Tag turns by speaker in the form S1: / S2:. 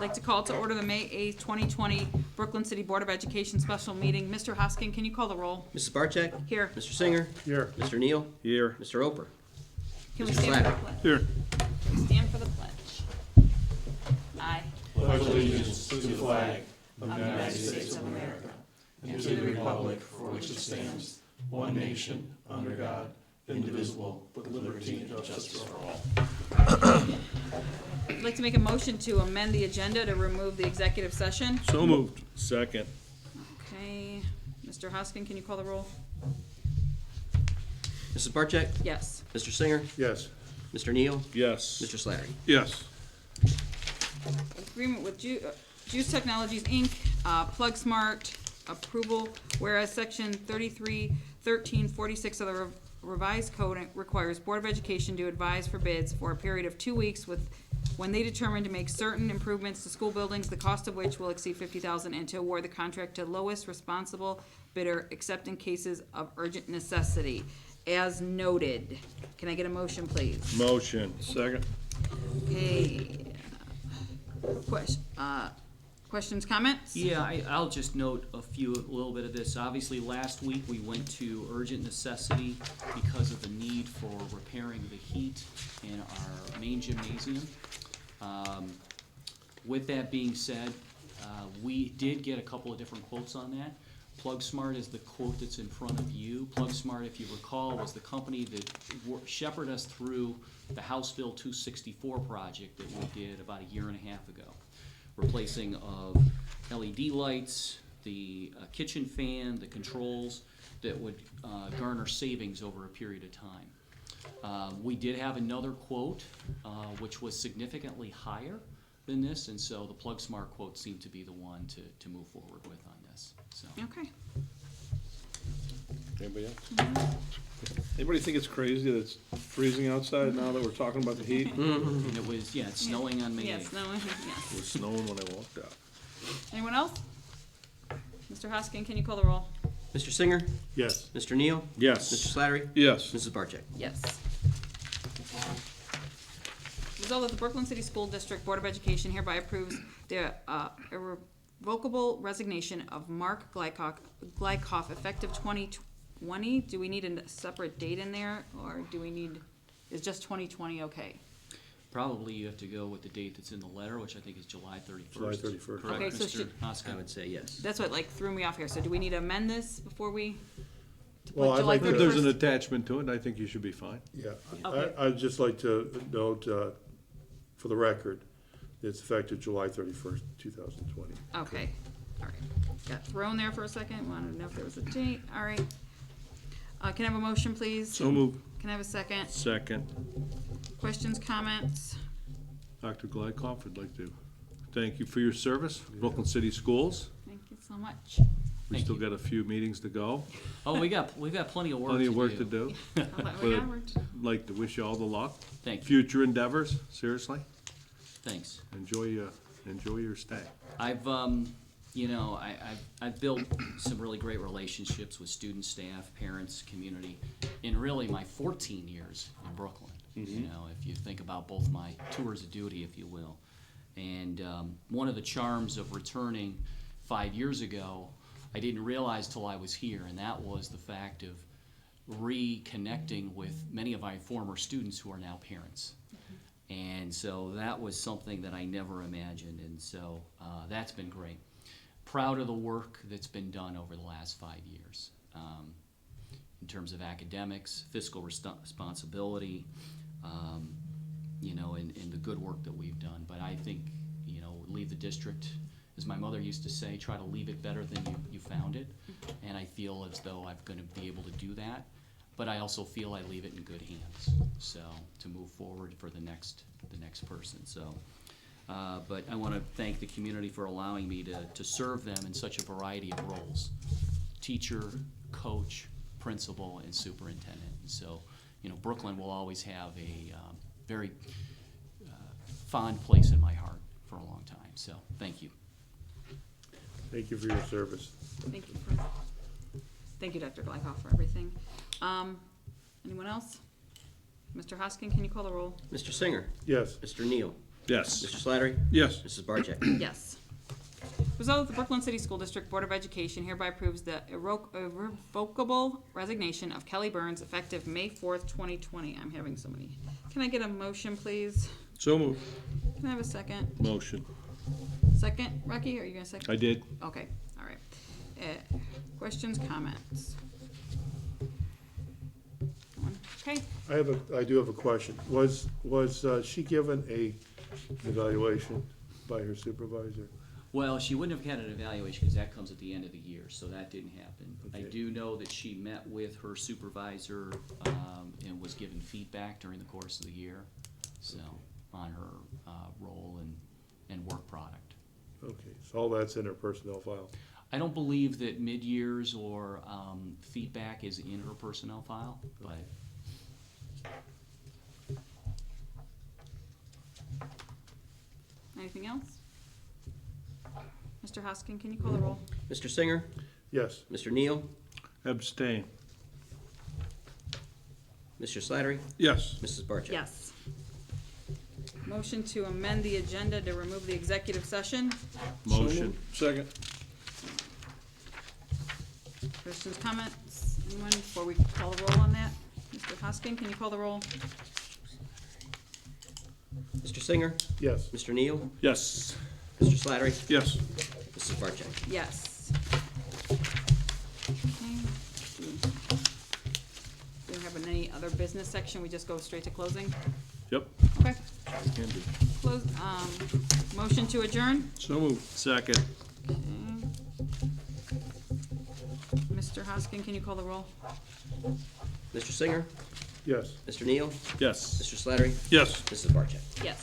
S1: like to call to order the May 8th, 2020 Brooklyn City Board of Education special meeting. Mr. Hoskin, can you call the roll?
S2: Mrs. Barcheck?
S1: Here.
S2: Mr. Singer?
S3: Here.
S2: Mr. Neal?
S3: Here.
S2: Mr. Roper?
S1: Can we
S2: Mr.
S1: stand for the
S2: Slattery?
S1: pledge?
S3: Here.
S1: Stand for the pledge. Aye.
S4: Pledge allegiance to the flag of the United States of America and to the republic for which it stands, one nation, under God, indivisible, with liberty and justice for all.
S1: I'd like to make a motion to amend the agenda to remove the executive session.
S3: So moved. Second.
S1: Okay, Mr. Hoskin, can you call the roll?
S2: Mrs. Barcheck?
S1: Yes.
S2: Mr. Singer?
S3: Yes.
S2: Mr. Neal?
S3: Yes.
S2: Mr. Slattery?
S3: Yes.
S1: Agreement with Juice Technologies, Inc., Plug Smart approval, whereas section 331346 of the revised code requires Board of Education to advise for bids for a period of 2 weeks when they determine to make certain improvements to school buildings, the cost of which will exceed $50,000, and to award the contract to lowest responsible bidder, except in cases of urgent necessity, as noted. Can I get a motion, please?
S3: Motion. Second.
S1: Okay. Questions, comments?
S5: Yeah, I'll just note a little bit of this. Obviously, last week we went to urgent necessity because of the need for repairing the heat in our main gymnasium. With that being said, we did get a couple of different quotes on that. Plug Smart is the quote that's in front of you. Plug Smart, if you recall, was the company that shepherded us through the House Bill 264 project that we did about a year and a half ago. Replacing of LED lights, the kitchen fan, the controls that would garner savings over a period of time. We did have another quote, which was significantly higher than this, and so the Plug Smart quote seemed to be the one to move forward with on this. So.
S1: Okay.
S3: Anybody else? Anybody think it's crazy that it's freezing outside now that we're talking about the heat?
S5: And it was, it's snowing on May 8th.
S1: Yes, no,
S3: It
S1: yes.
S3: was snowing when I walked out.
S1: Anyone else? Mr. Hoskin, can you call the roll?
S2: Mr. Singer?
S3: Yes.
S2: Mr. Neal?
S3: Yes.
S2: Mr. Slattery?
S3: Yes.
S2: Mrs. Barcheck?
S1: Yes. Result that the Brooklyn City School District Board of Education hereby approves the irrevocable resignation of Mark Glykoff effective 2020. Do we need a separate date in there, or do we need, is just 2020 okay?
S5: Probably you have to go with the date that's in the letter, which I think is July 31st.
S3: July 31st.
S5: Correct,
S1: Okay, so
S5: Mr.
S1: should-
S5: Hoskin?
S2: I would say yes.
S1: That's what like threw me off here. So do we need to amend this before we? To
S6: Well,
S1: put
S6: I'd
S1: July
S6: like to-
S3: If there's an
S1: 31st?
S3: attachment to it, I think you should be fine.
S6: Yeah,
S1: Okay.
S6: I'd just like to note, for the record, it's effective July 31st, 2020.
S1: Okay, all right. Got thrown there for a second. Wanted to know if there was a date. All right. Can I have a motion, please?
S3: So moved.
S1: Can I have a second?
S3: Second.
S1: Questions, comments?
S3: Dr. Glykoff, I'd like to thank you for your service. Brooklyn City Schools.
S1: Thank you so much.
S3: We
S5: Thank
S3: still
S5: you.
S3: got a few meetings to go.
S5: Oh, we've got plenty of work
S3: Plenty
S5: to
S3: of work
S5: do.
S3: to do.
S1: I'll let
S3: But
S1: we
S3: I'd
S1: onward.
S3: like to wish you all the luck.
S5: Thank you.
S3: Future endeavors, seriously.
S5: Thanks.
S3: Enjoy your stay.
S5: I've I've built some really great relationships with students, staff, parents, community in really my 14 years in Brooklyn. You know, if you think about both my tours of duty, if you will. And one of the charms of returning 5 years ago, I didn't realize till I was here, and that was the fact of reconnecting with many of my former students who are now parents. And so that was something that I never imagined, and so that's been great. Proud of the work that's been done over the last 5 years in terms of academics, fiscal responsibility, and the good work that we've done. But I think, leave the district, as my mother used to say, try to leave it better than you found it. And I feel as though I'm going to be able to do that. But I also feel I leave it in good hands, so to move forward for the next person. So, but I want to thank the community for allowing me to serve them in such a variety of roles: teacher, coach, principal, and superintendent. And so, Brooklyn will always have a very fond place in my heart for a long time. So, thank you.
S6: Thank you for your service.
S1: Thank you, Dr. Glykoff, for everything. Anyone else? Mr. Hoskin, can you call the roll?
S2: Mr. Singer?
S6: Yes,
S2: Mr. Neal?
S3: Yes.
S2: Mr. Slattery?
S3: Yes.
S2: Mrs. Barcheck?
S1: Yes. Resolved that the Brooklyn City School District Board of Education hereby approves the irrevocable resignation of Kelly Burns effective May 4th, 2020. I'm having so many. Can I get a motion, please?
S3: So moved.
S1: Can I have a second?
S3: Motion.
S1: Second, Rocky, are you gonna second?
S3: I did.
S1: Okay, all right. Questions, comments? No one? Okay,
S6: I do have a question. Was she given a evaluation by her supervisor?
S5: Well, she wouldn't have had an evaluation because that comes at the end of the year, so that didn't happen. I
S6: Okay.
S5: do know that she met with her supervisor, and was given feedback during the course of the year, so, on her, role and work product.
S6: Okay, so all that's in her personnel file.
S5: I don't believe that mid-years or, feedback is in her personnel file, but
S1: anything else? Mr. Hoskin, can you call the roll?
S2: Mr. Singer?
S6: Yes.
S2: Mr. Neal?
S3: Abstain.
S2: Mr. Slattery?
S3: Yes.
S2: Mrs. Barcheck?
S1: Yes. Motion to amend the agenda to remove the executive session.
S3: Motion. Second.
S1: Questions, comments? Anyone before we call the roll on that? Mr. Hoskin, can you call the roll?
S2: Mr. Singer?
S6: Yes.
S2: Mr. Neal?
S3: Yes.
S2: Mr. Slattery?
S3: Yes.
S2: Mrs. Barcheck?
S1: Yes. Okay. We don't have any other business section, we just go straight to closing?
S3: Yep.
S1: Okay.
S3: Can do.
S1: Close, motion to adjourn?
S3: So moved. Second.
S1: Okay. Mr. Hoskin, can you call the roll?
S2: Mr. Singer?
S6: Yes.
S2: Mr. Neal?
S3: Yes.
S2: Mr. Slattery?
S3: Yes.
S2: Mrs. Barcheck?
S1: Yes.